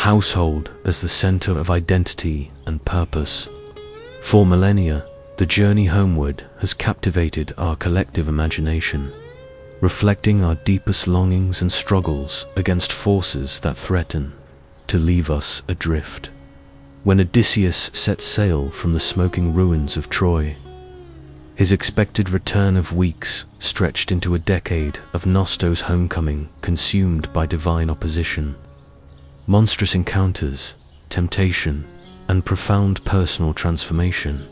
household as the center of identity and purpose. For millennia, the journey homeward has captivated our collective imagination, reflecting our deepest longings and struggles against forces that threaten to leave us adrift. When Odysseus set sail from the smoking ruins of Troy, his expected return of weeks stretched into a decade of Nosto's homecoming consumed by divine opposition, monstrous encounters, temptation, and profound personal transformation.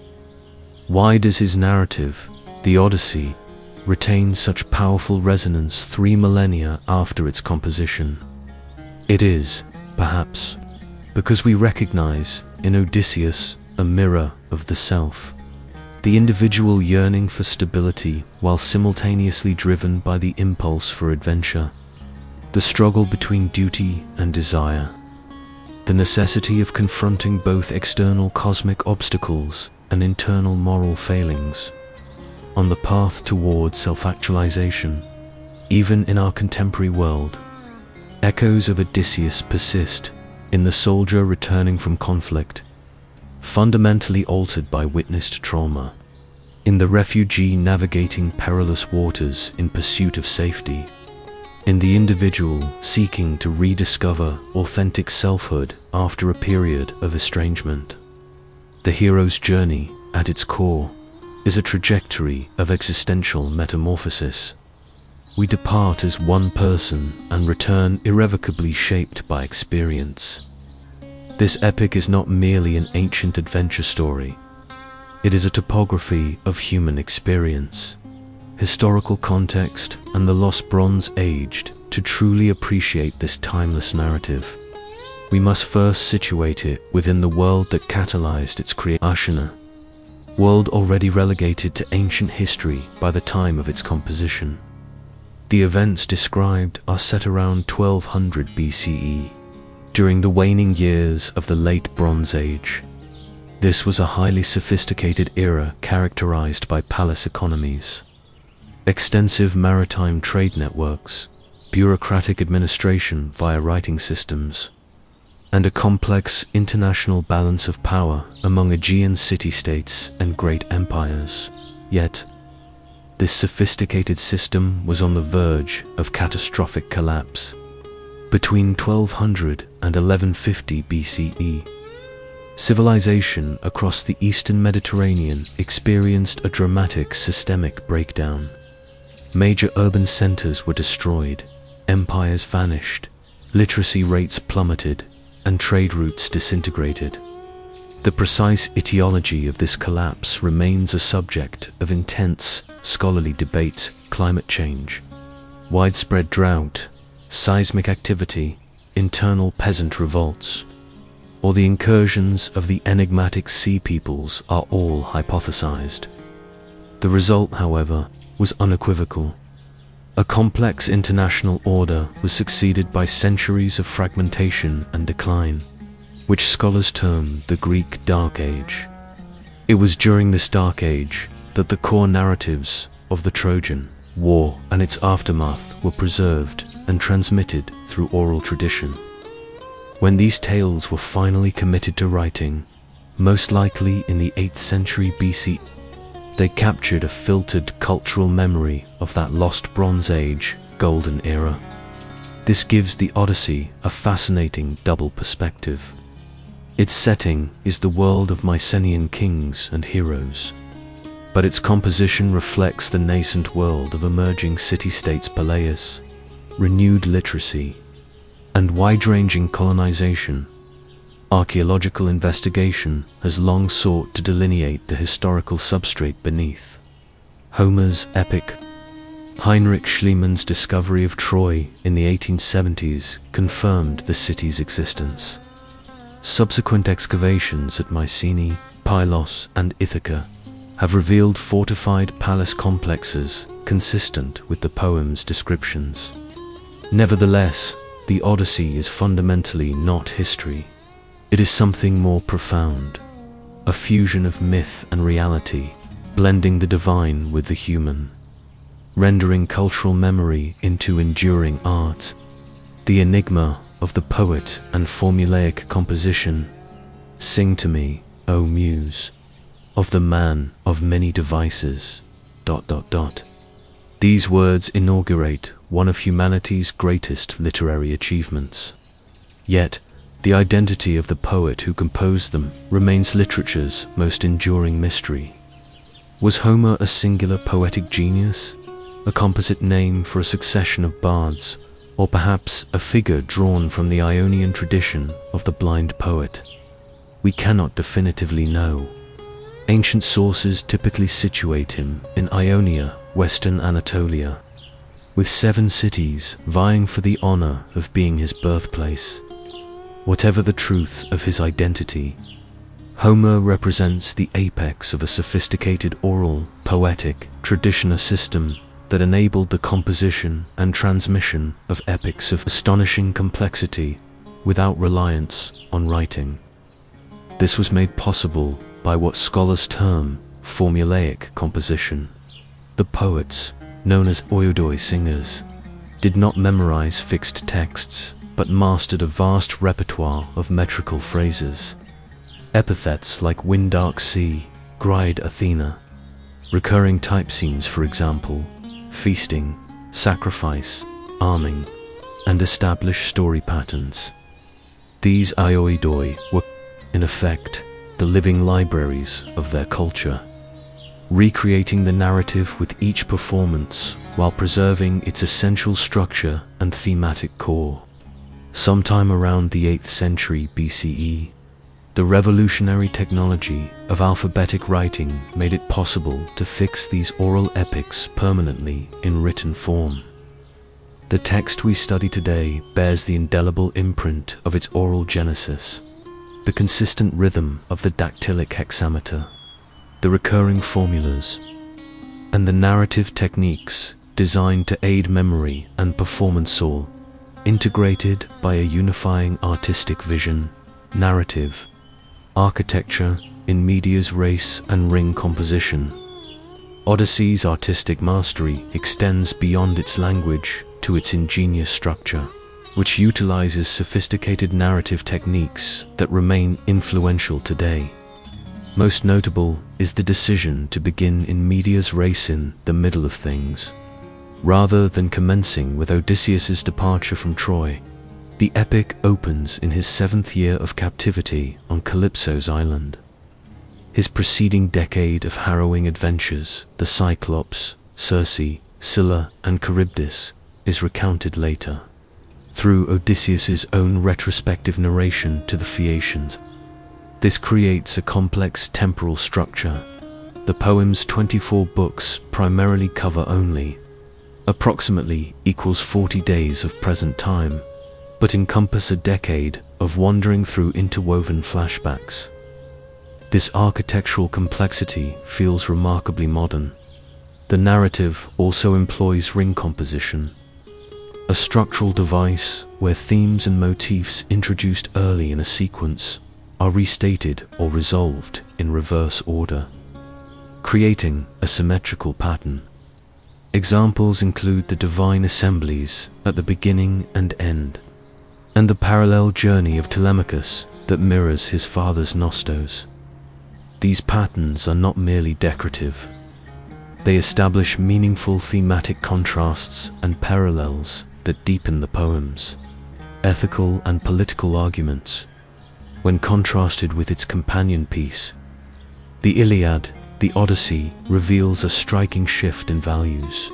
Why does his narrative, the Odyssey, retain such powerful resonance 3 millennia after its composition? It is, perhaps, because we recognize in Odysseus a mirror of the self, the individual yearning for stability while simultaneously driven by the impulse for adventure, the struggle between duty and desire, the necessity of confronting both external cosmic obstacles and internal moral failings. On the path toward self-actualization, even in our contemporary world, echoes of Odysseus persist in the soldier returning from conflict, fundamentally altered by witnessed trauma, in the refugee navigating perilous waters in pursuit of safety, in the individual seeking to rediscover authentic selfhood after a period of estrangement. The hero's journey, at its core, is a trajectory of existential metamorphosis. We depart as one person and return irrevocably shaped by experience. This epic is not merely an ancient adventure story. It is a topography of human experience, historical context, and the lost Bronze Age. To truly appreciate this timeless narrative, we must first situate it within the world that catalyzed its creation, world already relegated to ancient history by the time of its composition. The events described are set around 1200 BCE, during the waning years of the late Bronze Age. This was a highly sophisticated era characterized by palace economies, extensive maritime trade networks, bureaucratic administration via writing systems, and a complex international balance of power among Aegean city-states and great empires. Yet, this sophisticated system was on the verge of catastrophic collapse. Between 1200 and 1150 BCE, civilization across the eastern Mediterranean experienced a dramatic systemic breakdown. Major urban centers were destroyed, empires vanished, literacy rates plummeted, and trade routes disintegrated. The precise etiology of this collapse remains a subject of intense scholarly debate: climate change, widespread drought, seismic activity, internal peasant revolts, or the incursions of the enigmatic sea peoples are all hypothesized. The result, however, was unequivocal. A complex international order was succeeded by centuries of fragmentation and decline, which scholars term the Greek Dark Age. It was during this Dark Age that the core narratives of the Trojan War and its aftermath were preserved and transmitted through oral tradition. When these tales were finally committed to writing, most likely in the 8th century BC, they captured a filtered cultural memory of that lost Bronze Age golden era. This gives the Odyssey a fascinating double perspective. Its setting is the world of Mycenaean kings and heroes, but its composition reflects the nascent world of emerging city-states, Peleus, renewed literacy, and wide-ranging colonization. Archaeological investigation has long sought to delineate the historical substrate beneath. Homer's epic, Heinrich Schliemann's discovery of Troy in the 1870s confirmed the city's existence. Subsequent excavations at Mycenae, Pylos, and Ithaca have revealed fortified palace complexes consistent with the poem's descriptions. Nevertheless, the Odyssey is fundamentally not history. It is something more profound, a fusion of myth and reality, blending the divine with the human, rendering cultural memory into enduring art. The enigma of the poet and formulaic composition. Sing to me, O Muse, of the man of many devices. These words inaugurate one of humanity's greatest literary achievements. Yet, the identity of the poet who composed them remains literature's most enduring mystery. Was Homer a singular poetic genius, a composite name for a succession of bards, or perhaps a figure drawn from the Ionian tradition of the blind poet? We cannot definitively know. Ancient sources typically situate him in Ionia, western Anatolia, with 7 cities vying for the honor of being his birthplace. Whatever the truth of his identity, Homer represents the apex of a sophisticated oral, poetic, traditional system that enabled the composition and transmission of epics of astonishing complexity without reliance on writing. This was made possible by what scholars term formulaic composition. The poets, known as oiodoi singers, did not memorize fixed texts, but mastered a vast repertoire of metrical phrases. Epithets like wind-dark sea, gride Athena, recurring type scenes, for example, feasting, sacrifice, arming, and established story patterns. These oiodoi were, in effect, the living libraries of their culture, recreating the narrative with each performance while preserving its essential structure and thematic core. Sometime around the 8th century BCE, the revolutionary technology of alphabetic writing made it possible to fix these oral epics permanently in written form. The text we study today bears the indelible imprint of its oral genesis, the consistent rhythm of the dactylic hexameter, the recurring formulas, and the narrative techniques designed to aid memory and performance, all integrated by a unifying artistic vision, narrative, architecture in medias res and ring composition. Odyssey's artistic mastery extends beyond its language to its ingenious structure, which utilizes sophisticated narrative techniques that remain influential today. Most notable is the decision to begin in medias res, in the middle of things, rather than commencing with Odysseus's departure from Troy. The epic opens in his 7th year of captivity on Calypso's island. His preceding decade of harrowing adventures, the Cyclops, Circe, Scylla, and Charybdis, is recounted later, through Odysseus's own retrospective narration to the Phaeacians. This creates a complex temporal structure. The poem's 24 books primarily cover only approximately equals 40 days of present time, but encompass a decade of wandering through interwoven flashbacks. This architectural complexity feels remarkably modern. The narrative also employs ring composition, a structural device where themes and motifs introduced early in a sequence are restated or resolved in reverse order, creating a symmetrical pattern. Examples include the divine assemblies at the beginning and end, and the parallel journey of Telemachus that mirrors his father's Nostos. These patterns are not merely decorative. They establish meaningful thematic contrasts and parallels that deepen the poem's ethical and political arguments. When contrasted with its companion piece, the Iliad, the Odyssey reveals a striking shift in values.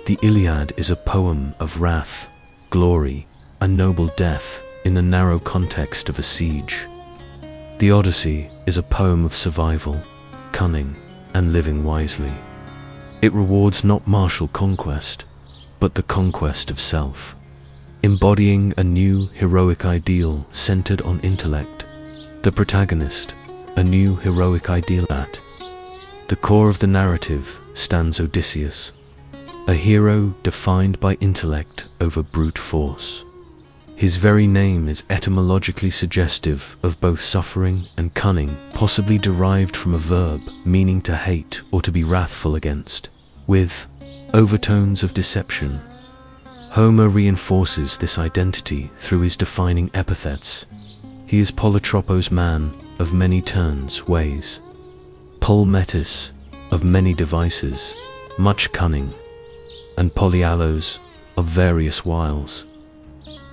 The Iliad is a poem of wrath, glory, and noble death in the narrow context of a siege. The Odyssey is a poem of survival, cunning, and living wisely. It rewards not martial conquest, but the conquest of self, embodying a new heroic ideal centered on intellect. The protagonist, a new heroic ideal. At the core of the narrative stands Odysseus, a hero defined by intellect over brute force. His very name is etymologically suggestive of both suffering and cunning, possibly derived from a verb meaning to hate or to be wrathful against, with overtones of deception. Homer reinforces this identity through his defining epithets. He is Polytropos, man of many turns, ways; Polmetis, of many devices, much cunning; and Polyalos, of various wiles.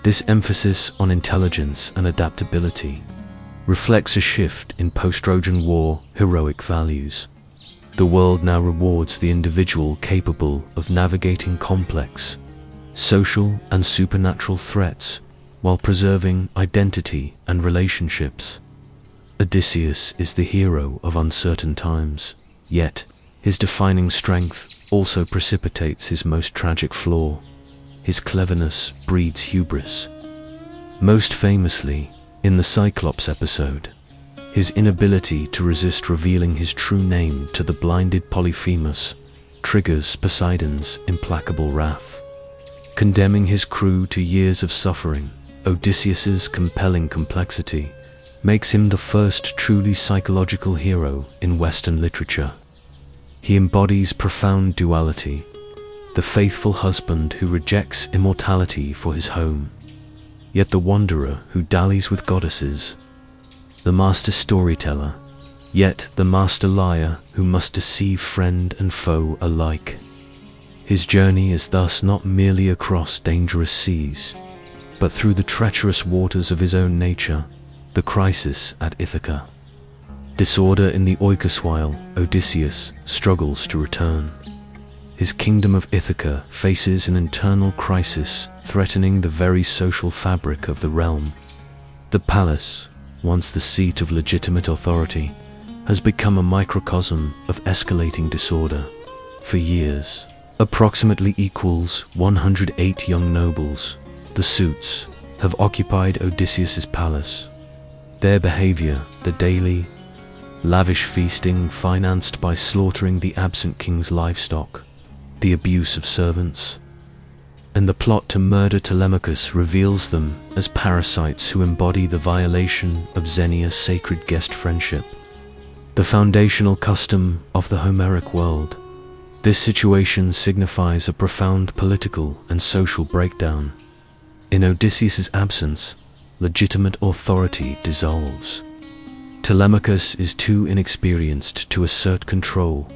This emphasis on intelligence and adaptability reflects a shift in post-Trojan War heroic values. The world now rewards the individual capable of navigating complex social and supernatural threats while preserving identity and relationships. Odysseus is the hero of uncertain times, yet his defining strength also precipitates his most tragic flaw. His cleverness breeds hubris. Most famously, in the Cyclops episode, his inability to resist revealing his true name to the blinded Polyphemus triggers Poseidon's implacable wrath. Condemning his crew to years of suffering, Odysseus's compelling complexity makes him the first truly psychological hero in Western literature. He embodies profound duality: the faithful husband who rejects immortality for his home, yet the wanderer who dallies with goddesses; the master storyteller, yet the master liar who must deceive friend and foe alike. His journey is thus not merely across dangerous seas, but through the treacherous waters of his own nature, the crisis at Ithaca. Disorder in the Oikos while Odysseus struggles to return. His kingdom of Ithaca faces an internal crisis threatening the very social fabric of the realm. The palace, once the seat of legitimate authority, has become a microcosm of escalating disorder. For years, approximately equals 108 young nobles, the suits, have occupied Odysseus's palace. Their behavior, the daily, lavish feasting financed by slaughtering the absent king's livestock, the abuse of servants, and the plot to murder Telemachus reveals them as parasites who embody the violation of Xenia's sacred guest friendship, the foundational custom of the Homeric world. This situation signifies a profound political and social breakdown. In Odysseus's absence, legitimate authority dissolves. Telemachus is too inexperienced to assert control,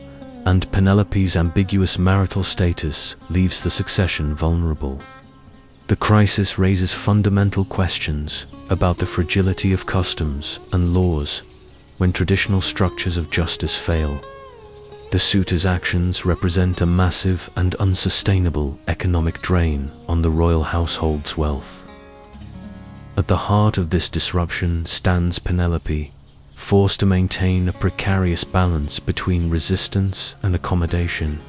and Penelope's ambiguous marital status leaves the succession vulnerable. The crisis raises fundamental questions about the fragility of customs and laws when traditional structures of justice fail. The suitor's actions represent a massive and unsustainable economic drain on the royal household's wealth. At the heart of this disruption stands Penelope, forced to maintain a precarious balance between resistance and accommodation.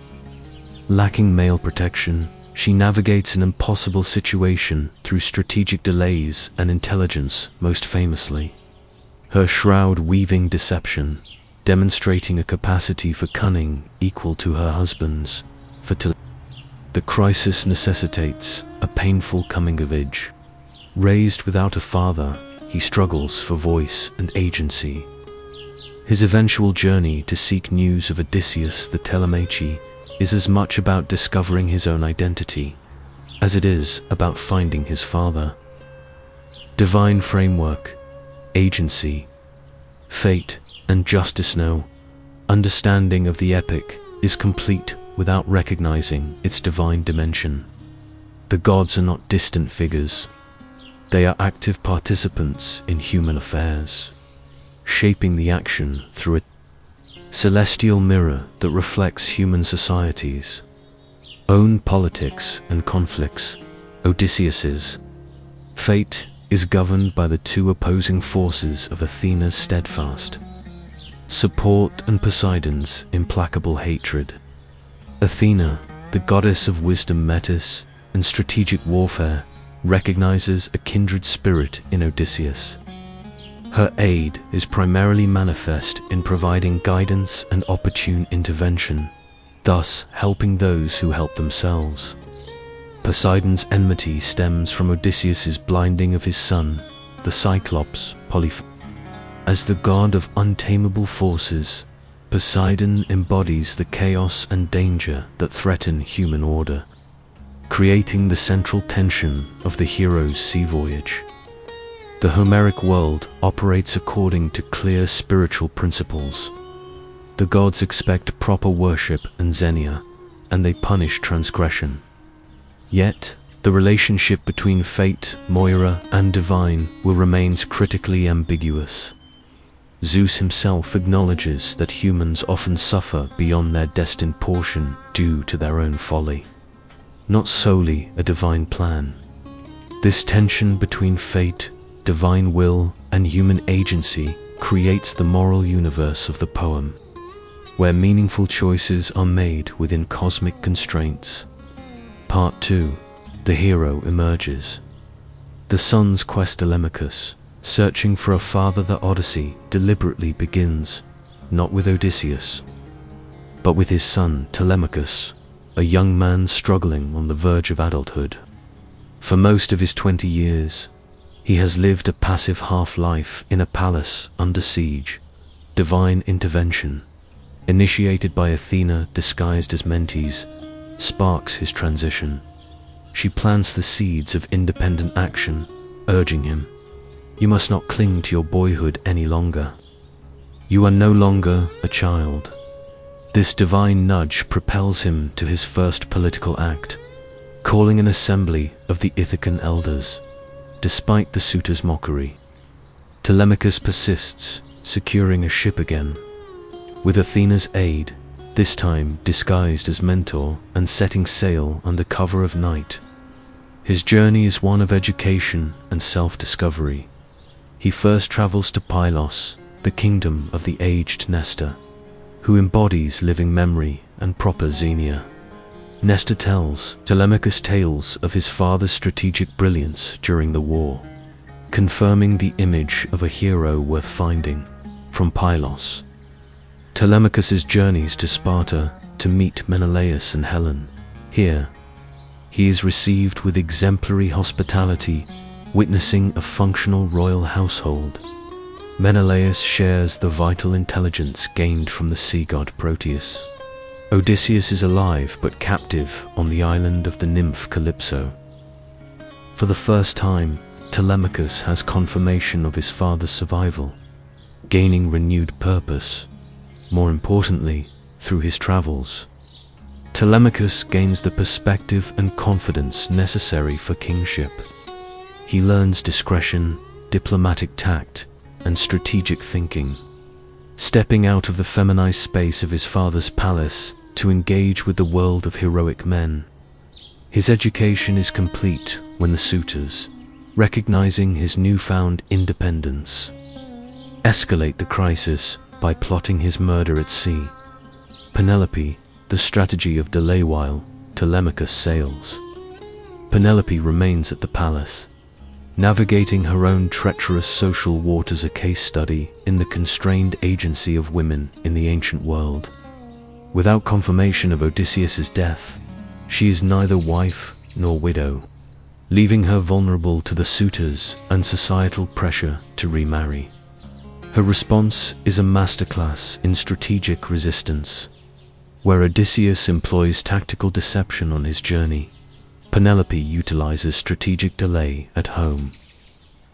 Lacking male protection, she navigates an impossible situation through strategic delays and intelligence, most famously her shroud-weaving deception, demonstrating a capacity for cunning equal to her husband's. The crisis necessitates a painful coming of age. Raised without a father, he struggles for voice and agency. His eventual journey to seek news of Odysseus the Telemachi is as much about discovering his own identity as it is about finding his father. Divine framework, agency, fate, and justice. No understanding of the epic is complete without recognizing its divine dimension. The gods are not distant figures. They are active participants in human affairs, shaping the action through a celestial mirror that reflects human society's own politics and conflicts. Odysseus's fate is governed by the two opposing forces of Athena's steadfast support and Poseidon's implacable hatred. Athena, the goddess of wisdom, metis, and strategic warfare, recognizes a kindred spirit in Odysseus. Her aid is primarily manifest in providing guidance and opportune intervention, thus helping those who help themselves. Poseidon's enmity stems from Odysseus's blinding of his son, the Cyclops, As the god of untamable forces, Poseidon embodies the chaos and danger that threaten human order. creating the central tension of the hero's sea voyage. The Homeric world operates according to clear spiritual principles. The gods expect proper worship and xenia, and they punish transgression. Yet, the relationship between fate, Moira, and divine will remains critically ambiguous. Zeus himself acknowledges that humans often suffer beyond their destined portion due to their own folly, not solely a divine plan. This tension between fate, divine will, and human agency creates the moral universe of the poem, where meaningful choices are made within cosmic constraints. Part 2. The hero emerges. The son's quest Telemachus, searching for a father. The Odyssey deliberately begins, not with Odysseus, but with his son Telemachus, a young man struggling on the verge of adulthood. For most of his 20 years, he has lived a passive half-life in a palace under siege. Divine intervention, initiated by Athena disguised as Mentes, sparks his transition. She plants the seeds of independent action, urging him, "You must not cling to your boyhood any longer. You are no longer a child." This divine nudge propels him to his first political act, calling an assembly of the Ithacan elders. Despite the suitor's mockery, Telemachus persists, securing a ship again. With Athena's aid, this time disguised as Mentor, and setting sail under cover of night. His journey is one of education and self-discovery. He first travels to Pylos, the kingdom of the aged Nestor, who embodies living memory and proper xenia. Nestor tells Telemachus tales of his father's strategic brilliance during the war, confirming the image of a hero worth finding. From Pylos, Telemachus' journeys to Sparta to meet Menelaus and Helen. Here, he is received with exemplary hospitality, witnessing a functional royal household. Menelaus shares the vital intelligence gained from the sea god Proteus. Odysseus is alive but captive on the island of the nymph Calypso. For the first time, Telemachus has confirmation of his father's survival, gaining renewed purpose. More importantly, through his travels, Telemachus gains the perspective and confidence necessary for kingship. He learns discretion, diplomatic tact, and strategic thinking, stepping out of the feminized space of his father's palace to engage with the world of heroic men. His education is complete when the suitors, recognizing his newfound independence, escalate the crisis by plotting his murder at sea. Penelope, the strategy of delay while Telemachus sails. Penelope remains at the palace, navigating her own treacherous social waters, a case study in the constrained agency of women in the ancient world. Without confirmation of Odysseus' death, she is neither wife nor widow, leaving her vulnerable to the suitors and societal pressure to remarry. Her response is a masterclass in strategic resistance. Where Odysseus employs tactical deception on his journey, Penelope utilizes strategic delay at home.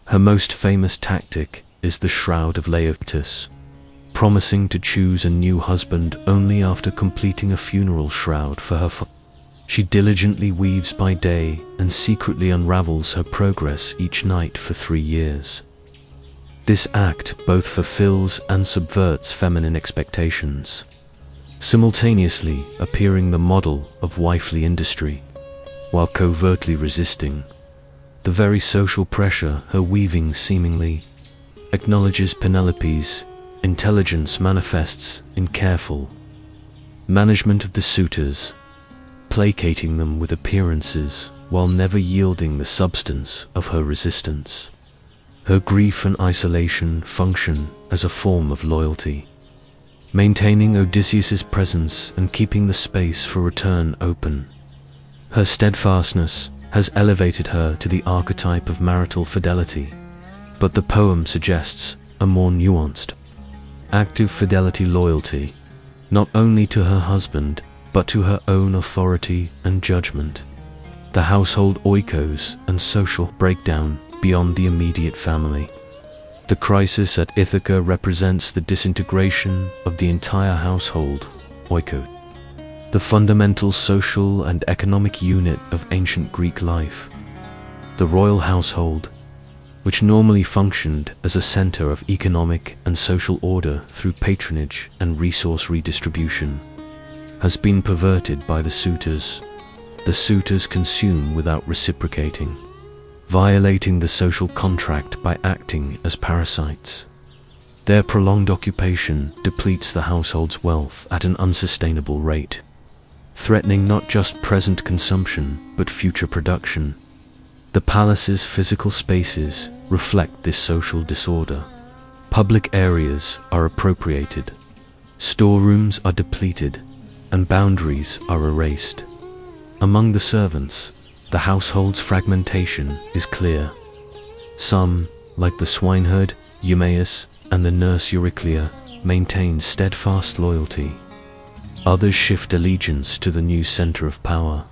Her most famous tactic is the Shroud of Laertes, promising to choose a new husband only after completing a funeral shroud for her father. She diligently weaves by day and secretly unravels her progress each night for 3 years. This act both fulfills and subverts feminine expectations, simultaneously appearing the model of wifely industry, while covertly resisting the very social pressure her weaving seemingly acknowledges. Penelope's intelligence manifests in careful management of the suitors, placating them with appearances while never yielding the substance of her resistance. Her grief and isolation function as a form of loyalty, maintaining Odysseus' presence and keeping the space for return open. Her steadfastness has elevated her to the archetype of marital fidelity, but the poem suggests a more nuanced, active fidelity, loyalty, not only to her husband, but to her own authority and judgment. the household oikos and social breakdown beyond the immediate family. The crisis at Ithaca represents the disintegration of the entire household, oikos, the fundamental social and economic unit of ancient Greek life. The royal household, which normally functioned as a center of economic and social order through patronage and resource redistribution, has been perverted by the suitors. The suitors consume without reciprocating, violating the social contract by acting as parasites. Their prolonged occupation depletes the household's wealth at an unsustainable rate, threatening not just present consumption but future production. The palace's physical spaces reflect this social disorder. Public areas are appropriated, storerooms are depleted, and boundaries are erased. Among the servants, the household's fragmentation is clear. Some, like the swineherd, Eumaeus, and the nurse Euryclea, maintain steadfast loyalty. Others shift allegiance to the new center of power.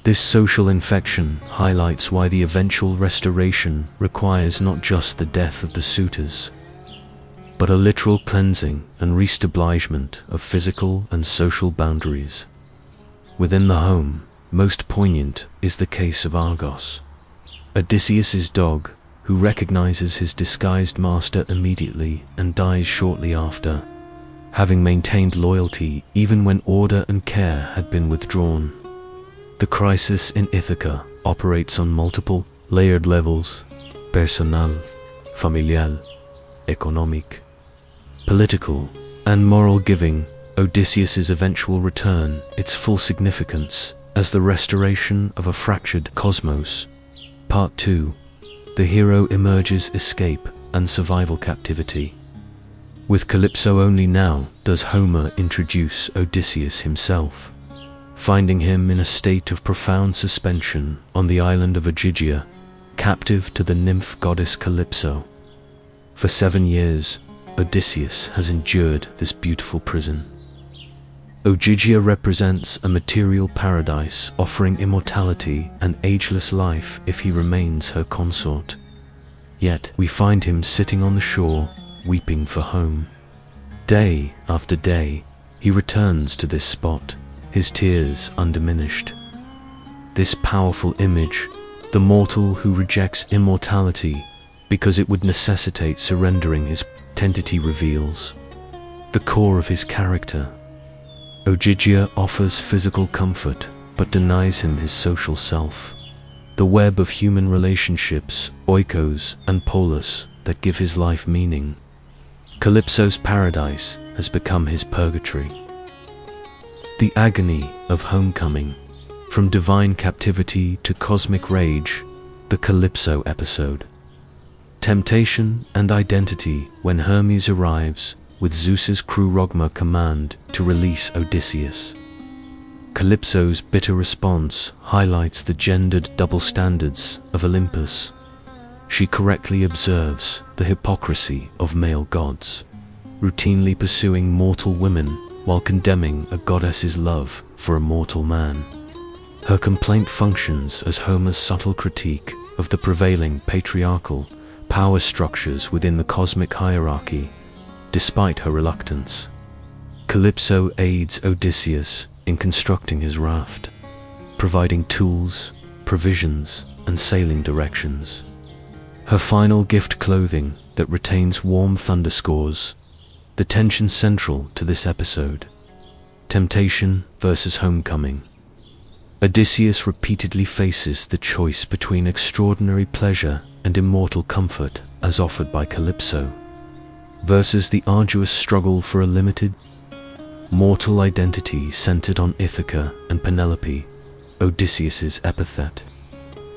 This social infection highlights why the eventual restoration requires not just the death of the suitors, but a literal cleansing and reestablishment of physical and social boundaries. Within the home, most poignant is the case of Argos, Odysseus's dog, who recognizes his disguised master immediately and dies shortly after, having maintained loyalty even when order and care had been withdrawn. The crisis in Ithaca operates on multiple, layered levels: personal, familial, economic, political, and moral, giving Odysseus's eventual return its full significance as the restoration of a fractured cosmos. Part 2. The hero emerges escape and survival captivity. With Calypso only now does Homer introduce Odysseus himself, finding him in a state of profound suspension on the island of Ogygia, captive to the nymph goddess Calypso. For 7 years, Odysseus has endured this beautiful prison. Ogygia represents a material paradise offering immortality and ageless life if he remains her consort. Yet we find him sitting on the shore, weeping for home. Day after day, he returns to this spot, his tears undiminished. This powerful image, the mortal who rejects immortality because it would necessitate surrendering his identity, reveals the core of his character. Ogygia offers physical comfort, but denies him his social self. The web of human relationships, oikos and polis, that give his life meaning. Calypso's paradise has become his purgatory. The agony of homecoming, from divine captivity to cosmic rage, the Calypso episode. Temptation and identity when Hermes arrives with Zeus's Crurogma command to release Odysseus. Calypso's bitter response highlights the gendered double standards of Olympus. She correctly observes the hypocrisy of male gods, routinely pursuing mortal women while condemning a goddess's love for a mortal man. Her complaint functions as Homer's subtle critique of the prevailing patriarchal power structures within the cosmic hierarchy. Despite her reluctance, Calypso aids Odysseus in constructing his raft, providing tools, provisions, and sailing directions. Her final gift, clothing that retains warm thunderscores, the tension central to this episode. Temptation versus homecoming. Odysseus repeatedly faces the choice between extraordinary pleasure and immortal comfort as offered by Calypso, versus the arduous struggle for a limited, mortal identity centered on Ithaca and Penelope, Odysseus's epithet.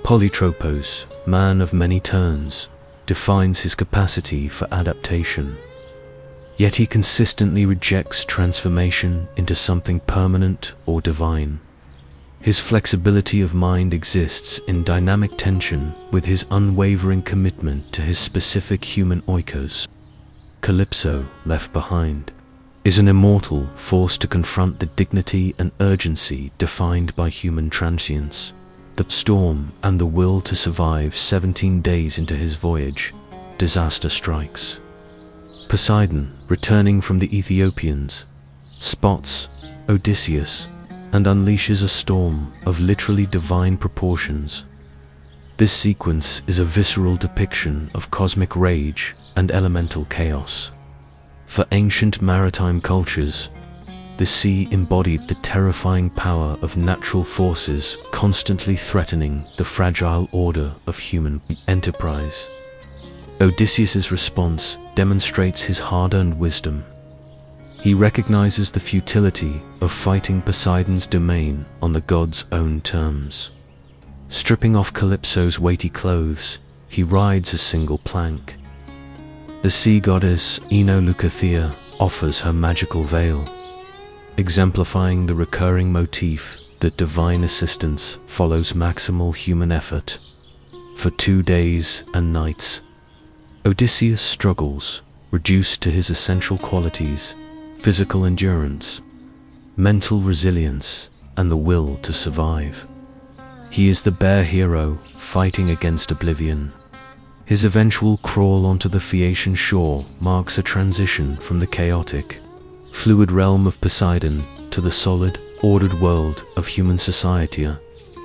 Polytropos, man of many turns, defines his capacity for adaptation. Yet he consistently rejects transformation into something permanent or divine. His flexibility of mind exists in dynamic tension with his unwavering commitment to his specific human oikos. Calypso, left behind, is an immortal forced to confront the dignity and urgency defined by human transience. the storm, and the will to survive. 17 days into his voyage, disaster strikes. Poseidon, returning from the Ethiopians, spots Odysseus and unleashes a storm of literally divine proportions. This sequence is a visceral depiction of cosmic rage and elemental chaos. For ancient maritime cultures, the sea embodied the terrifying power of natural forces constantly threatening the fragile order of human enterprise. Odysseus's response demonstrates his hard-earned wisdom. He recognizes the futility of fighting Poseidon's domain on the god's own terms. Stripping off Calypso's weighty clothes, he rides a single plank. The sea goddess Leucothea offers her magical veil, exemplifying the recurring motif that divine assistance follows maximal human effort. For 2 days and nights, Odysseus struggles, reduced to his essential qualities: physical endurance, mental resilience, and the will to survive. He is the bare hero fighting against oblivion. His eventual crawl onto the Phaeacian shore marks a transition from the chaotic, fluid realm of Poseidon to the solid, ordered world of human society,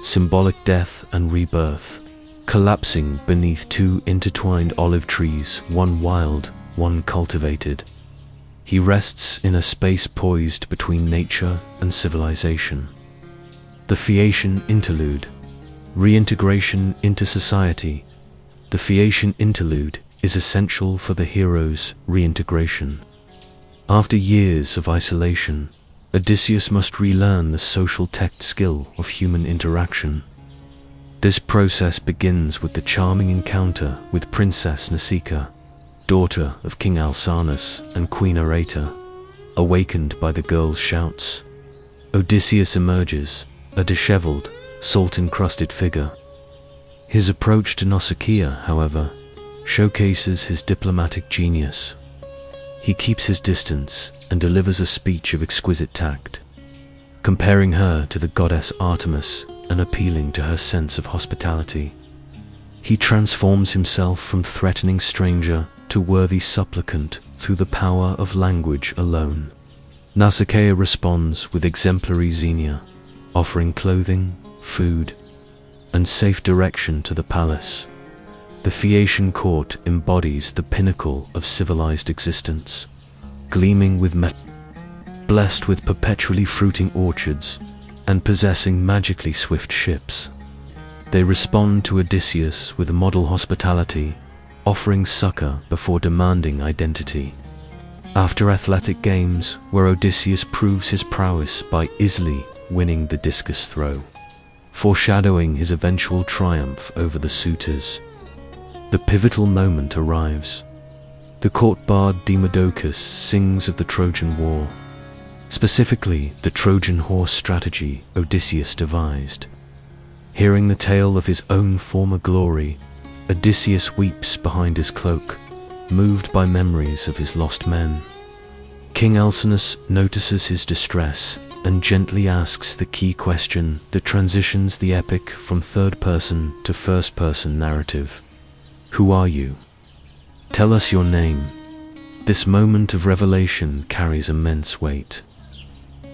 symbolic death and rebirth, collapsing beneath 2 intertwined olive trees, one wild, one cultivated. He rests in a space poised between nature and civilization. The Phaeacian interlude, reintegration into society. The Phaeacian interlude is essential for the hero's reintegration. After years of isolation, Odysseus must relearn the social tech skill of human interaction. This process begins with the charming encounter with Princess Nausicaa, daughter of King Alcinous and Queen Narrator. Awakened by the girl's shouts, Odysseus emerges, a disheveled, salt-encrusted figure. His approach to Nausicaa, however, showcases his diplomatic genius. He keeps his distance and delivers a speech of exquisite tact, comparing her to the goddess Artemis and appealing to her sense of hospitality. He transforms himself from threatening stranger to worthy supplicant through the power of language alone. Nausicaa responds with exemplary xenia, offering clothing, food, and safe direction to the palace. The Phaeacian court embodies the pinnacle of civilized existence, gleaming with blessed with perpetually fruiting orchards, and possessing magically swift ships. They respond to Odysseus with model hospitality, offering succor before demanding identity. After athletic games, where Odysseus proves his prowess by easily winning the discus throw, foreshadowing his eventual triumph over the suitors, the pivotal moment arrives. The court bard Demodocus sings of the Trojan War, specifically the Trojan Horse strategy Odysseus devised. Hearing the tale of his own former glory, Odysseus weeps behind his cloak, moved by memories of his lost men. King Alcinous notices his distress and gently asks the key question that transitions the epic from third-person to first-person narrative. Who are you? Tell us your name. This moment of revelation carries immense weight.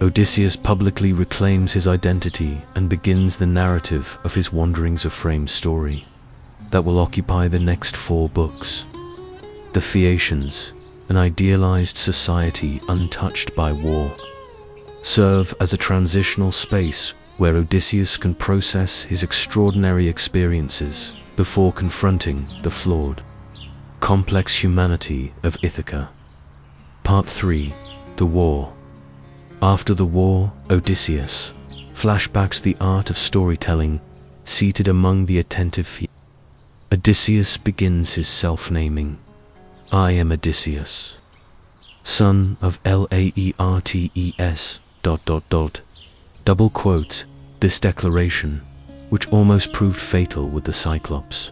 Odysseus publicly reclaims his identity and begins the narrative of his Wanderings of Frame story that will occupy the next 4 books. The Phaeacians, an idealized society untouched by war, serve as a transitional space where Odysseus can process his extraordinary experiences before confronting the flawed, complex humanity of Ithaca. Part 3. The War. After the war, Odysseus flashbacks the art of storytelling, seated among the attentive. Odysseus begins his self-naming. I am Odysseus, son of Laertes ... Double quote this declaration, which almost proved fatal with the Cyclops,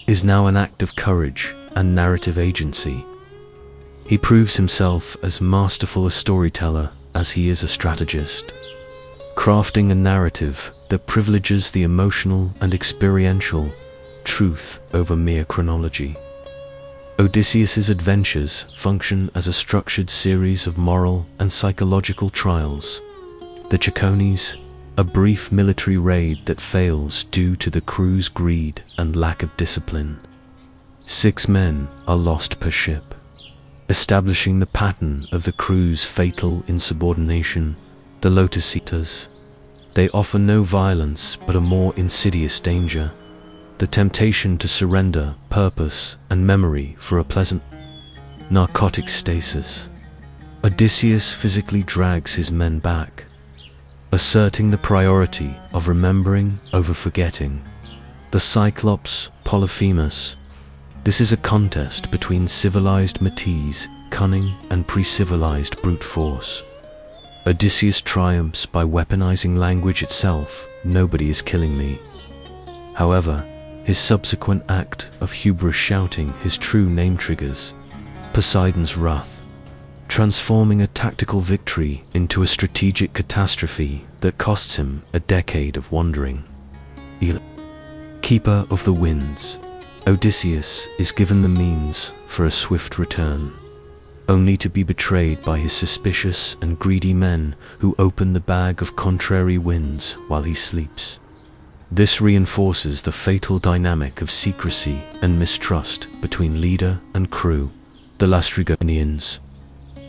is now an act of courage and narrative agency. He proves himself as masterful a storyteller as he is a strategist, crafting a narrative that privileges the emotional and experiential, truth over mere chronology. Odysseus's adventures function as a structured series of moral and psychological trials. The Chacones, a brief military raid that fails due to the crew's greed and lack of discipline. 6 men are lost per ship, establishing the pattern of the crew's fatal insubordination. The Lotus Eaters. They offer no violence but a more insidious danger, the temptation to surrender purpose and memory for a pleasant narcotic stasis. Odysseus physically drags his men back, asserting the priority of remembering over forgetting. The Cyclops, Polyphemus. This is a contest between civilized Metis, cunning, and pre-civilized brute force. Odysseus triumphs by weaponizing language itself. Nobody is killing me. However, his subsequent act of hubris, shouting his true name, triggers Poseidon's wrath, transforming a tactical victory into a strategic catastrophe that costs him a decade of wandering. Keeper of the winds. Odysseus is given the means for a swift return, only to be betrayed by his suspicious and greedy men who open the bag of contrary winds while he sleeps. This reinforces the fatal dynamic of secrecy and mistrust between leader and crew. The Lastrygonians,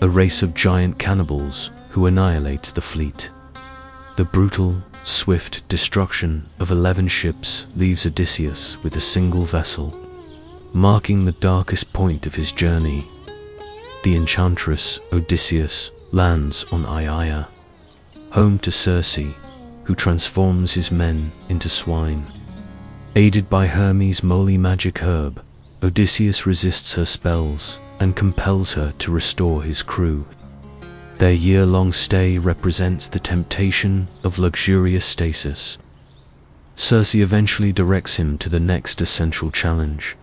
a race of giant cannibals who annihilates the fleet. The brutal, swift destruction of 11 ships leaves Odysseus with a single vessel, marking the darkest point of his journey. The enchantress Odysseus lands on Ithaca, home to Circe, who transforms his men into swine. Aided by Hermes' moly magic herb, Odysseus resists her spells and compels her to restore his crew. Their year-long stay represents the temptation of luxurious stasis. Circe eventually directs him to the next essential challenge: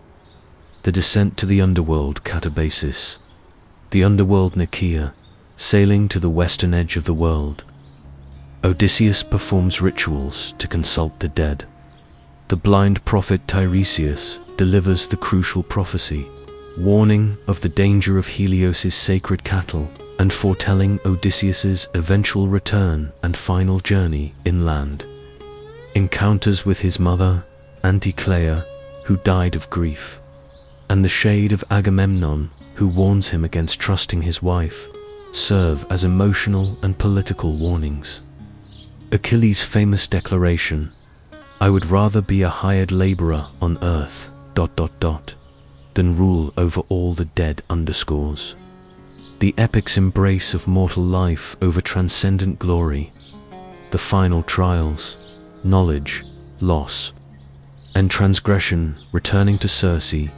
the descent to the underworld Catabasis. The underworld Nicaea, sailing to the western edge of the world. Odysseus performs rituals to consult the dead. The blind prophet Tiresias delivers the crucial prophecy, warning of the danger of Helios's sacred cattle and foretelling Odysseus's eventual return and final journey inland. Encounters with his mother, Anticlea, who died of grief, and the shade of Agamemnon, who warns him against trusting his wife, serve as emotional and political warnings. Achilles' famous declaration, "I would rather be a hired laborer on earth, than rule over all the dead," underscores the epic's embrace of mortal life over transcendent glory. The final trials, knowledge, loss, and transgression. Returning to Circe,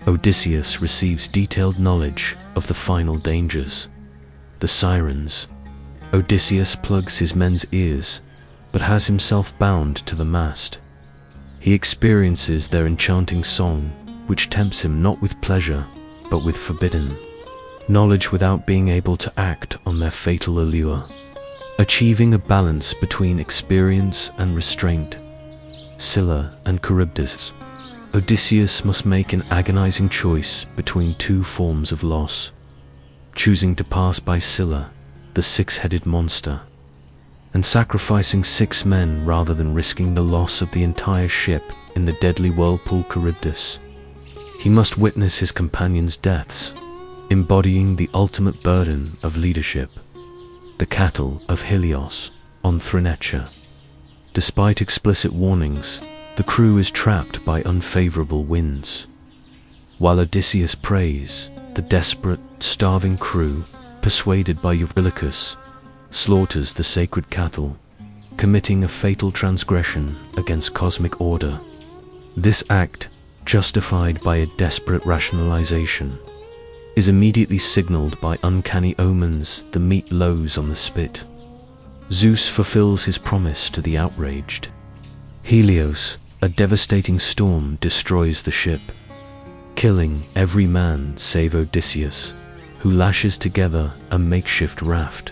Odysseus receives detailed knowledge of the final dangers. The Sirens. Odysseus plugs his men's ears, but has himself bound to the mast. He experiences their enchanting song, which tempts him not with pleasure, but with forbidden knowledge without being able to act on their fatal allure. Achieving a balance between experience and restraint. Scylla and Charybdis. Odysseus must make an agonizing choice between 2 forms of loss, choosing to pass by Scylla, the 6-headed monster, and sacrificing 6 men rather than risking the loss of the entire ship in the deadly whirlpool Charybdis. He must witness his companions' deaths, embodying the ultimate burden of leadership. The cattle of Helios on Thrinacia. Despite explicit warnings, the crew is trapped by unfavorable winds. While Odysseus prays, the desperate, starving crew, persuaded by Eurylochus, slaughters the sacred cattle, committing a fatal transgression against cosmic order. This act, justified by a desperate rationalization, is immediately signaled by uncanny omens, the meat lows on the spit. Zeus fulfills his promise to the outraged. Helios, a devastating storm, destroys the ship, killing every man save Odysseus, who lashes together a makeshift raft.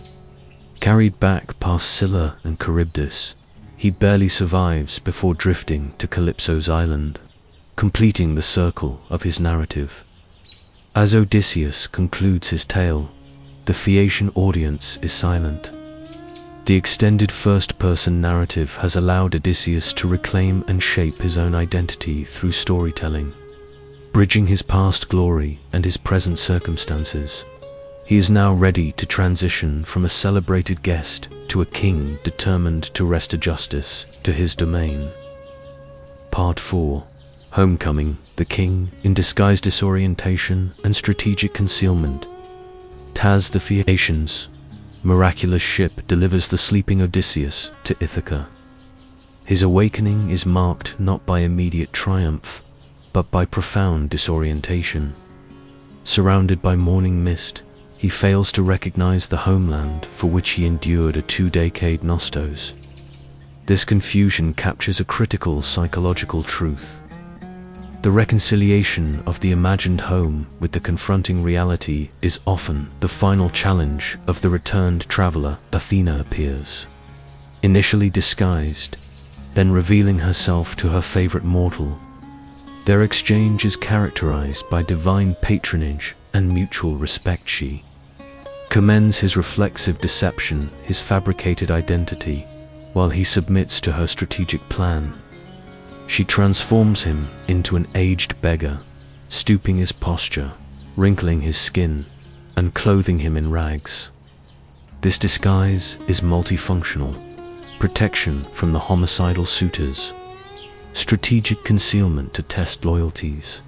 Carried back past Scylla and Charybdis, he barely survives before drifting to Calypso's island, completing the circle of his narrative. As Odysseus concludes his tale, the Phaeacian audience is silent. The extended first-person narrative has allowed Odysseus to reclaim and shape his own identity through storytelling, bridging his past glory and his present circumstances. He is now ready to transition from a celebrated guest to a king determined to wrest justice to his domain. Part 4. Homecoming, the king, in disguised disorientation and strategic concealment. Taz the Phaeacian's miraculous ship delivers the sleeping Odysseus to Ithaca. His awakening is marked not by immediate triumph, but by profound disorientation. Surrounded by morning mist, he fails to recognize the homeland for which he endured a 2-decade nostos. This confusion captures a critical psychological truth. The reconciliation of the imagined home with the confronting reality is often the final challenge of the returned traveler. Athena appears, initially disguised, then revealing herself to her favorite mortal. Their exchange is characterized by divine patronage and mutual respect. She commends his reflexive deception, his fabricated identity, while he submits to her strategic plan. She transforms him into an aged beggar, stooping his posture, wrinkling his skin, and clothing him in rags. This disguise is multifunctional: protection from the homicidal suitors, strategic concealment to test loyalties,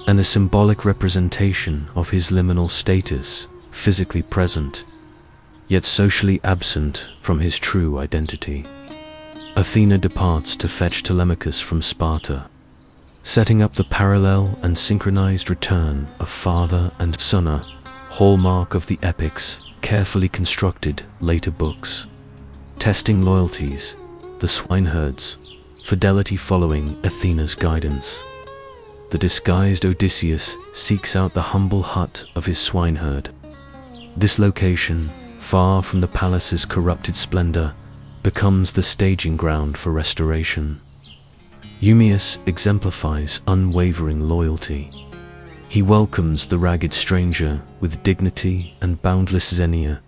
and a symbolic representation of his liminal status, physically present, yet socially absent from his true identity. Athena departs to fetch Telemachus from Sparta, setting up the parallel and synchronized return of father and son, a hallmark of the epic's carefully constructed later books. Testing loyalties, the swineherds, fidelity following Athena's guidance. The disguised Odysseus seeks out the humble hut of his swineherd. This location, far from the palace's corrupted splendor, becomes the staging ground for restoration. Eumaeus exemplifies unwavering loyalty. He welcomes the ragged stranger with dignity and boundless xenia,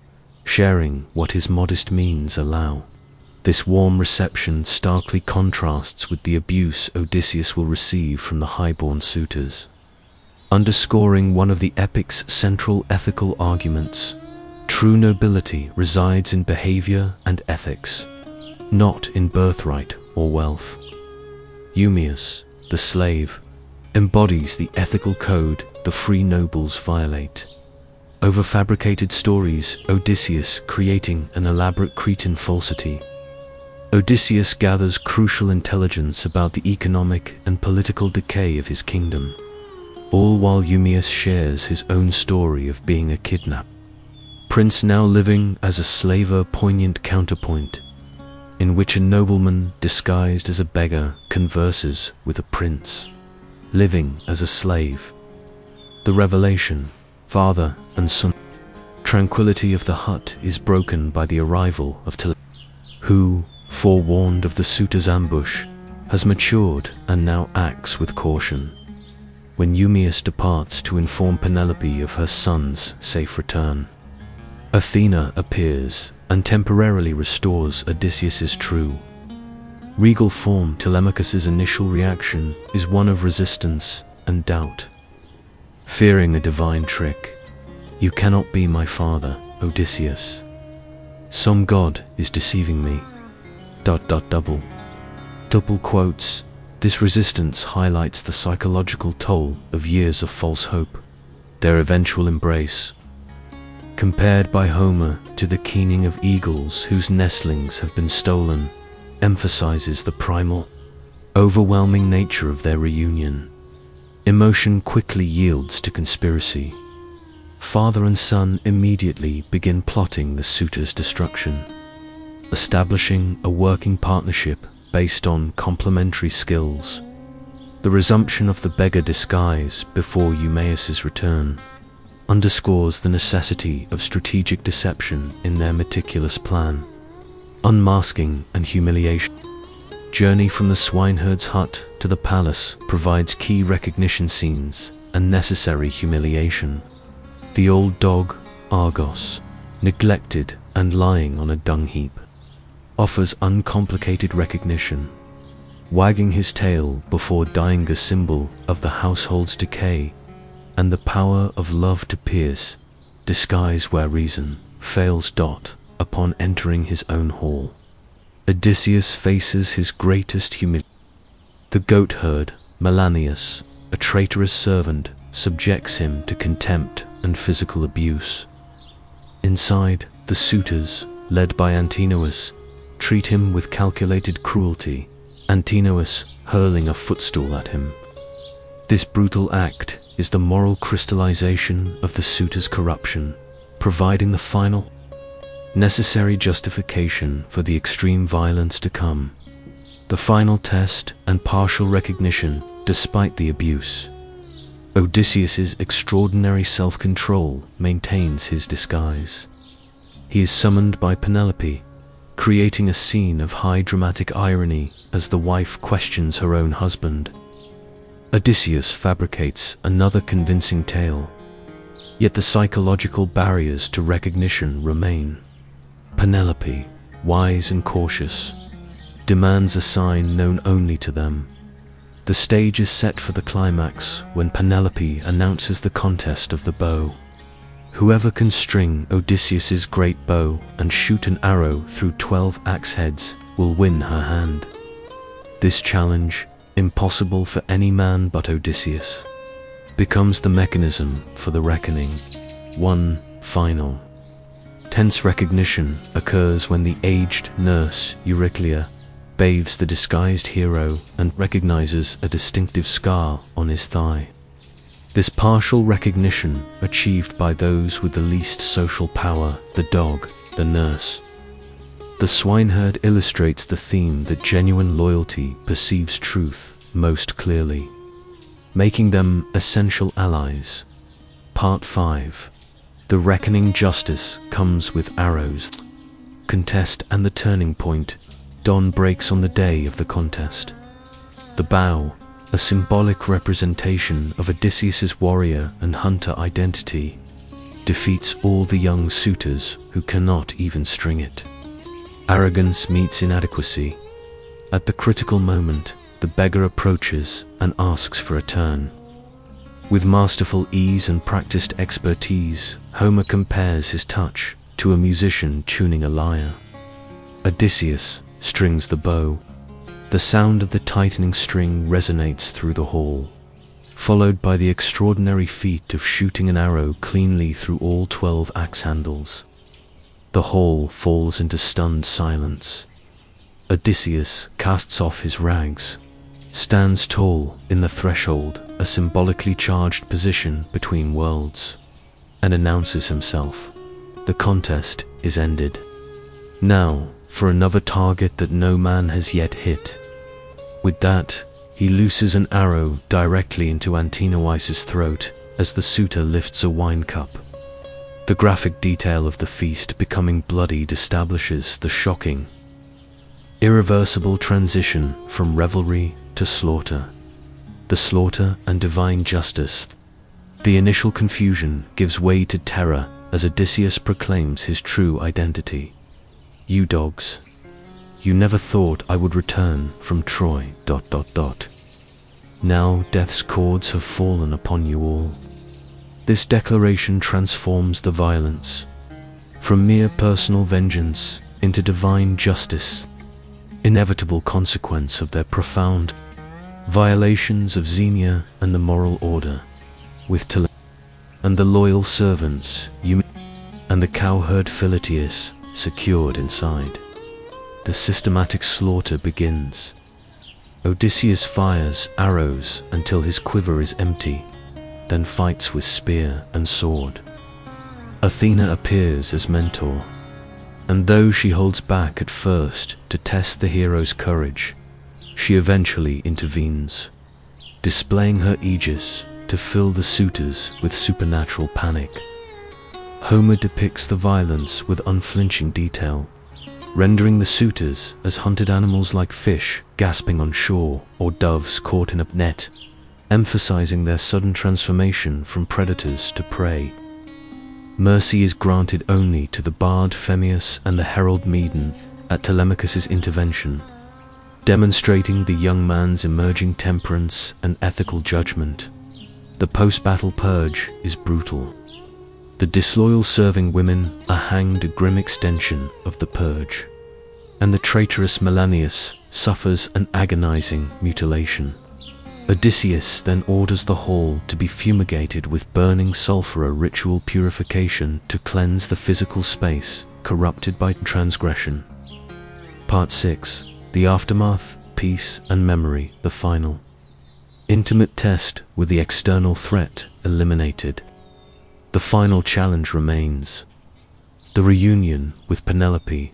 sharing what his modest means allow. This warm reception starkly contrasts with the abuse Odysseus will receive from the highborn suitors, underscoring one of the epic's central ethical arguments. True nobility resides in behavior and ethics, not in birthright or wealth. Eumaeus, the slave, embodies the ethical code the free nobles violate. Over fabricated stories, Odysseus creating an elaborate Cretan falsity. Odysseus gathers crucial intelligence about the economic and political decay of his kingdom, all while Eumaeus shares his own story of being a kidnapped prince now living as a slave. A poignant counterpoint, in which a nobleman disguised as a beggar converses with a prince living as a slave. The revelation, father and son. Tranquility of the hut is broken by the arrival of Telemachus, who, forewarned of the suitor's ambush, has matured and now acts with caution. When Eumaeus departs to inform Penelope of her son's safe return, Athena appears and temporarily restores Odysseus's true, regal form. Telemachus's initial reaction is one of resistance and doubt. Fearing a divine trick, "You cannot be my father, Odysseus. Some god is deceiving me." Double quotes. This resistance highlights the psychological toll of years of false hope. Their eventual embrace, compared by Homer to the keening of eagles whose nestlings have been stolen, emphasizes the primal, overwhelming nature of their reunion. Emotion quickly yields to conspiracy. Father and son immediately begin plotting the suitor's destruction, establishing a working partnership based on complementary skills. The resumption of the beggar disguise before Eumaeus's return underscores the necessity of strategic deception in their meticulous plan. unmasking and humiliation. Journey from the swineherd's hut to the palace provides key recognition scenes and necessary humiliation. The old dog, Argos, neglected and lying on a dung heap, offers uncomplicated recognition, wagging his tail before dying, a symbol of the household's decay and the power of love to pierce disguise where reason fails. Upon entering his own hall, Odysseus faces his greatest humiliation. The goatherd, Melanius, a traitorous servant, subjects him to contempt and physical abuse. Inside, the suitors, led by Antinous, treat him with calculated cruelty, Antinous hurling a footstool at him. This brutal act is the moral crystallization of the suitor's corruption, providing the final, necessary justification for the extreme violence to come. The final test and partial recognition despite the abuse. Odysseus's extraordinary self-control maintains his disguise. He is summoned by Penelope, creating a scene of high dramatic irony as the wife questions her own husband. Odysseus fabricates another convincing tale, yet the psychological barriers to recognition remain. Penelope, wise and cautious, demands a sign known only to them. The stage is set for the climax when Penelope announces the contest of the bow. Whoever can string Odysseus's great bow and shoot an arrow through 12 axe heads will win her hand. This challenge, impossible for any man but Odysseus, becomes the mechanism for the reckoning. One final, tense recognition occurs when the aged nurse Euryclea bathes the disguised hero and recognizes a distinctive scar on his thigh. This partial recognition, achieved by those with the least social power, the dog, the nurse, the swineherd, illustrates the theme that genuine loyalty perceives truth most clearly, making them essential allies. Part 5. The reckoning. Justice comes with arrows. Contest and the turning point. Dawn breaks on the day of the contest. The bow, a symbolic representation of Odysseus's warrior and hunter identity, defeats all the young suitors who cannot even string it. Arrogance meets inadequacy. At the critical moment, the beggar approaches and asks for a turn. With masterful ease and practiced expertise, Homer compares his touch to a musician tuning a lyre. Odysseus strings the bow. The sound of the tightening string resonates through the hall, followed by the extraordinary feat of shooting an arrow cleanly through all 12 axe handles. The hall falls into stunned silence. Odysseus casts off his rags, stands tall in the threshold, a symbolically charged position between worlds, and announces himself. The contest is ended. Now, for another target that no man has yet hit. With that, he looses an arrow directly into Antinous' throat as the suitor lifts a wine cup. The graphic detail of the feast becoming bloodied establishes the shocking, irreversible transition from revelry to slaughter. The slaughter and divine justice. The initial confusion gives way to terror as Odysseus proclaims his true identity. You dogs, you never thought I would return from Troy... Now death's cords have fallen upon you all. This declaration transforms the violence from mere personal vengeance into divine justice, inevitable consequence of their profound violations of Xenia and the moral order, with and the loyal servants, and the cowherd Philetius, secured inside. The systematic slaughter begins. Odysseus fires arrows until his quiver is empty, then fights with spear and sword. Athena appears as mentor, and though she holds back at first to test the hero's courage, she eventually intervenes, displaying her aegis to fill the suitors with supernatural panic. Homer depicts the violence with unflinching detail, rendering the suitors as hunted animals like fish gasping on shore or doves caught in a net, emphasizing their sudden transformation from predators to prey. Mercy is granted only to the bard Phemius and the herald maiden at Telemachus's intervention, demonstrating the young man's emerging temperance and ethical judgment. The post-battle purge is brutal. The disloyal serving women are hanged, a grim extension of the purge, and the traitorous Melanius suffers an agonizing mutilation. Odysseus then orders the hall to be fumigated with burning sulfur, a ritual purification to cleanse the physical space corrupted by transgression. Part 6. The Aftermath, Peace and Memory, the final intimate test with the external threat eliminated. The final challenge remains: the reunion with Penelope.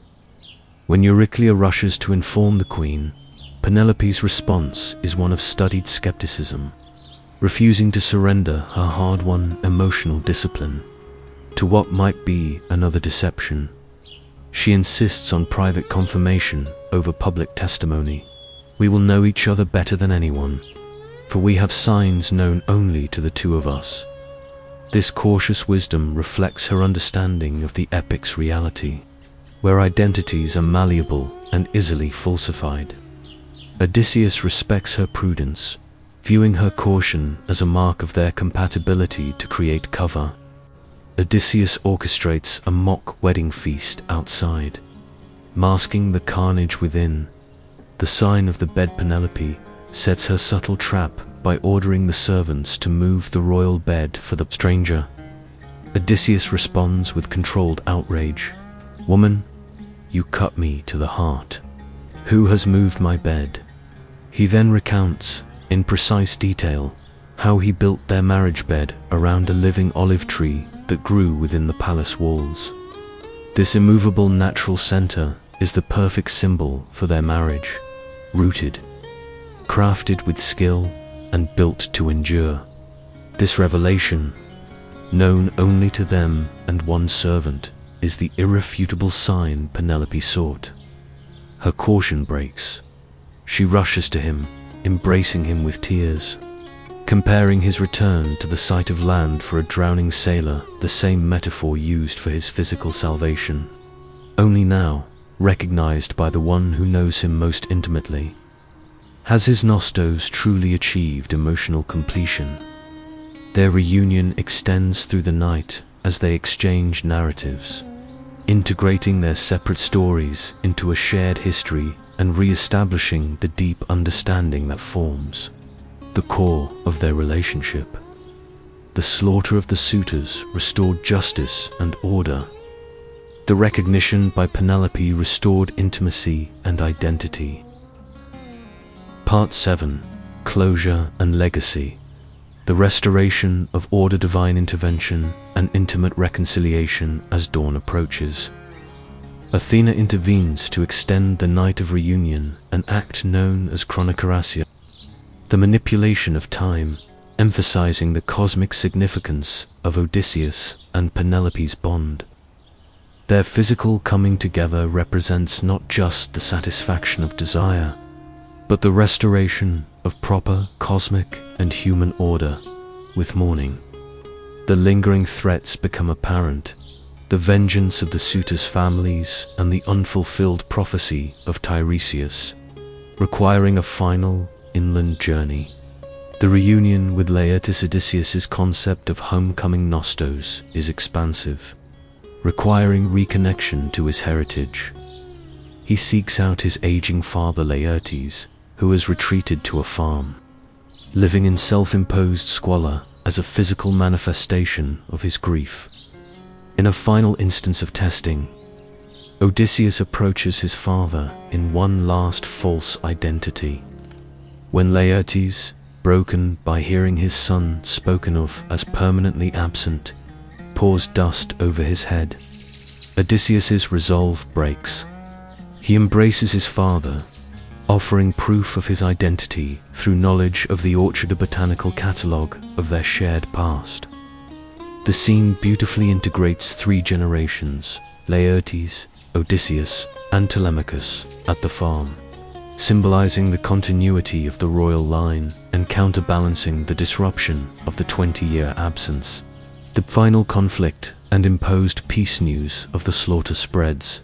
When Euryclea rushes to inform the queen, Penelope's response is one of studied skepticism, refusing to surrender her hard-won emotional discipline to what might be another deception. She insists on private confirmation over public testimony. We will know each other better than anyone, for we have signs known only to the two of us. This cautious wisdom reflects her understanding of the epic's reality, where identities are malleable and easily falsified. Odysseus respects her prudence, viewing her caution as a mark of their compatibility to create cover. Odysseus orchestrates a mock wedding feast outside, masking the carnage within. The sign of the bed Penelope sets her subtle trap by ordering the servants to move the royal bed for the stranger. Odysseus responds with controlled outrage. "Woman, you cut me to the heart. Who has moved my bed?" He then recounts, in precise detail, how he built their marriage bed around a living olive tree that grew within the palace walls. This immovable natural center is the perfect symbol for their marriage, rooted, crafted with skill, and built to endure. This revelation, known only to them and one servant, is the irrefutable sign Penelope sought. Her caution breaks. She rushes to him, embracing him with tears, comparing his return to the sight of land for a drowning sailor, the same metaphor used for his physical salvation, only now recognized by the one who knows him most intimately. Has his Nostos truly achieved emotional completion? Their reunion extends through the night as they exchange narratives, integrating their separate stories into a shared history and re-establishing the deep understanding that forms the core of their relationship. The slaughter of the suitors restored justice and order. The recognition by Penelope restored intimacy and identity. Part 7. Closure and Legacy. The restoration of order, divine intervention, and intimate reconciliation as dawn approaches. Athena intervenes to extend the night of reunion, an act known as chronochrorasia, the manipulation of time, emphasizing the cosmic significance of Odysseus and Penelope's bond. Their physical coming together represents not just the satisfaction of desire, but the restoration of proper cosmic and human order. With morning, the lingering threats become apparent: the vengeance of the suitors' families and the unfulfilled prophecy of Tiresias, requiring a final inland journey. The reunion with Laertes. Odysseus's concept of homecoming Nostos is expansive, requiring reconnection to his heritage. He seeks out his aging father Laertes, who has retreated to a farm, living in self-imposed squalor as a physical manifestation of his grief. In a final instance of testing, Odysseus approaches his father in one last false identity. When Laertes, broken by hearing his son spoken of as permanently absent, pours dust over his head, Odysseus's resolve breaks. He embraces his father, offering proof of his identity through knowledge of the Orchard botanical catalogue of their shared past. The scene beautifully integrates three generations: Laertes, Odysseus, and Telemachus at the farm, symbolizing the continuity of the royal line and counterbalancing the disruption of the 20-year absence. The final conflict and imposed peace news of the slaughter spreads,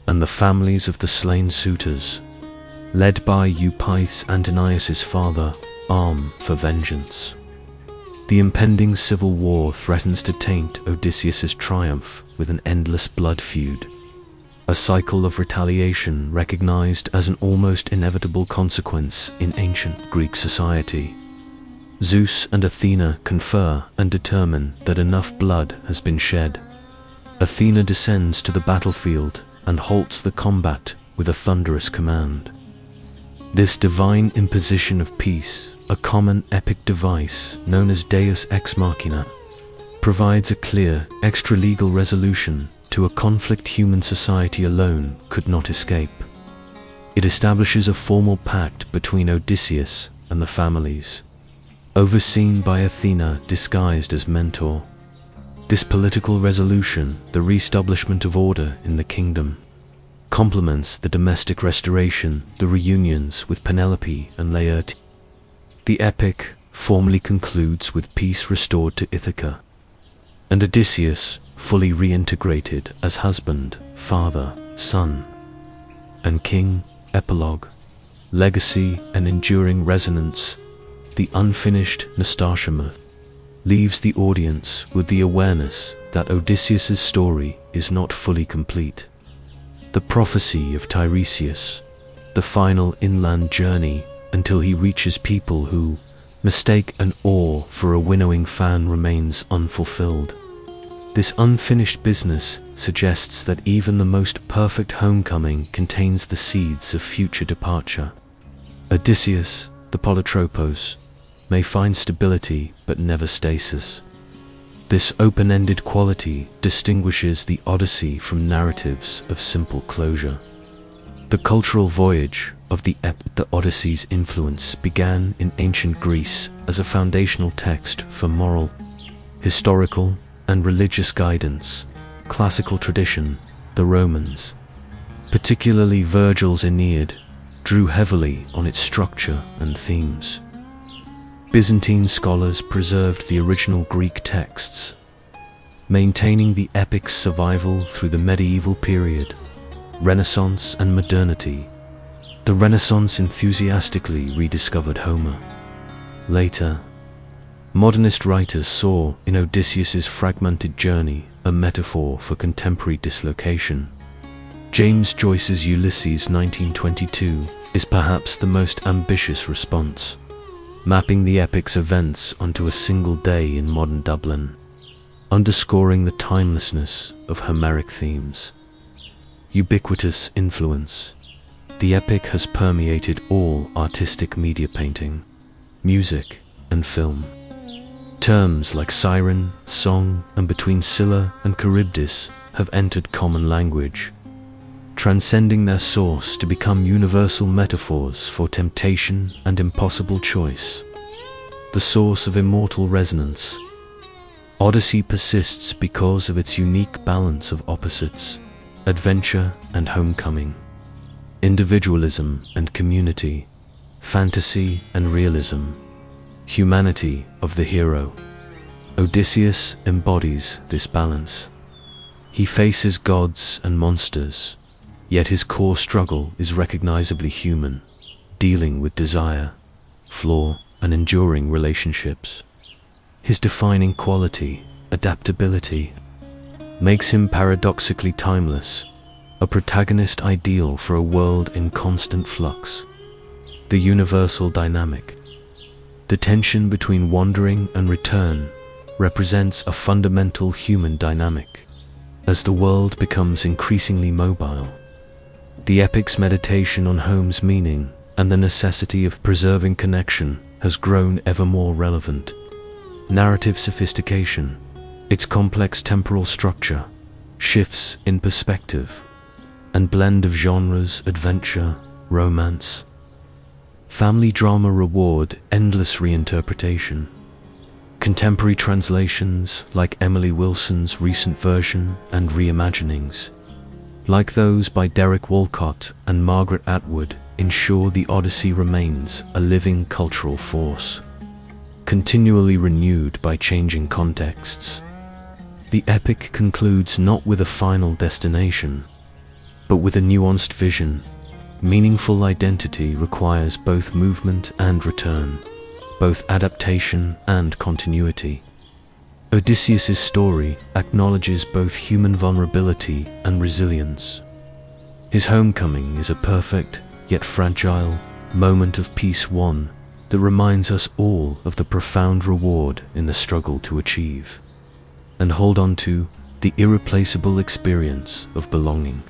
and the families of the slain suitors, led by Eupeithes Antonius' father, arm for vengeance. The impending civil war threatens to taint Odysseus' triumph with an endless blood feud, a cycle of retaliation recognized as an almost inevitable consequence in ancient Greek society. Zeus and Athena confer and determine that enough blood has been shed. Athena descends to the battlefield and halts the combat with a thunderous command. This divine imposition of peace, a common epic device known as Deus Ex Machina, provides a clear, extra-legal resolution to a conflict human society alone could not escape. It establishes a formal pact between Odysseus and the families, overseen by Athena disguised as mentor. This political resolution, the reestablishment of order in the kingdom, complements the domestic restoration, the reunions with Penelope and Laertes. The epic formally concludes with peace restored to Ithaca, and Odysseus fully reintegrated as husband, father, son, and king. Epilogue, legacy and enduring resonance. The unfinished Nastasia myth leaves the audience with the awareness that Odysseus' story is not fully complete. The prophecy of Tiresias, the final inland journey until he reaches people who mistake an oar for a winnowing fan, remains unfulfilled. This unfinished business suggests that even the most perfect homecoming contains the seeds of future departure. Odysseus, the polytropos, may find stability but never stasis. This open-ended quality distinguishes the Odyssey from narratives of simple closure. The cultural voyage of the Odyssey's influence began in ancient Greece as a foundational text for moral, historical, and religious guidance. Classical tradition, the Romans, particularly Virgil's Aeneid, drew heavily on its structure and themes. Byzantine scholars preserved the original Greek texts, maintaining the epic's survival through the medieval period, Renaissance and modernity. The Renaissance enthusiastically rediscovered Homer. Later, modernist writers saw in Odysseus's fragmented journey a metaphor for contemporary dislocation. James Joyce's Ulysses 1922 is perhaps the most ambitious response, mapping the epic's events onto a single day in modern Dublin, underscoring the timelessness of Homeric themes. Ubiquitous influence. The epic has permeated all artistic media, painting, music, and film. Terms like siren, song, and between Scylla and Charybdis have entered common language, transcending their source to become universal metaphors for temptation and impossible choice. The source of immortal resonance. Odyssey persists because of its unique balance of opposites, adventure and homecoming, individualism and community, fantasy and realism, humanity of the hero. Odysseus embodies this balance. He faces gods and monsters, yet his core struggle is recognizably human, dealing with desire, flaw, and enduring relationships. His defining quality, adaptability, makes him paradoxically timeless, a protagonist ideal for a world in constant flux. The universal dynamic. The tension between wandering and return represents a fundamental human dynamic. As the world becomes increasingly mobile, the epic's meditation on home's meaning and the necessity of preserving connection has grown ever more relevant. Narrative sophistication. Its complex temporal structure, shifts in perspective, and blend of genres, adventure, romance, family drama reward endless reinterpretation. Contemporary translations, like Emily Wilson's recent version, and reimaginings, like those by Derek Walcott and Margaret Atwood, ensure the Odyssey remains a living cultural force, continually renewed by changing contexts. The epic concludes not with a final destination, but with a nuanced vision. Meaningful identity requires both movement and return, both adaptation and continuity. Odysseus' story acknowledges both human vulnerability and resilience. His homecoming is a perfect, yet fragile, moment of peace, one that reminds us all of the profound reward in the struggle to achieve and hold on to the irreplaceable experience of belonging.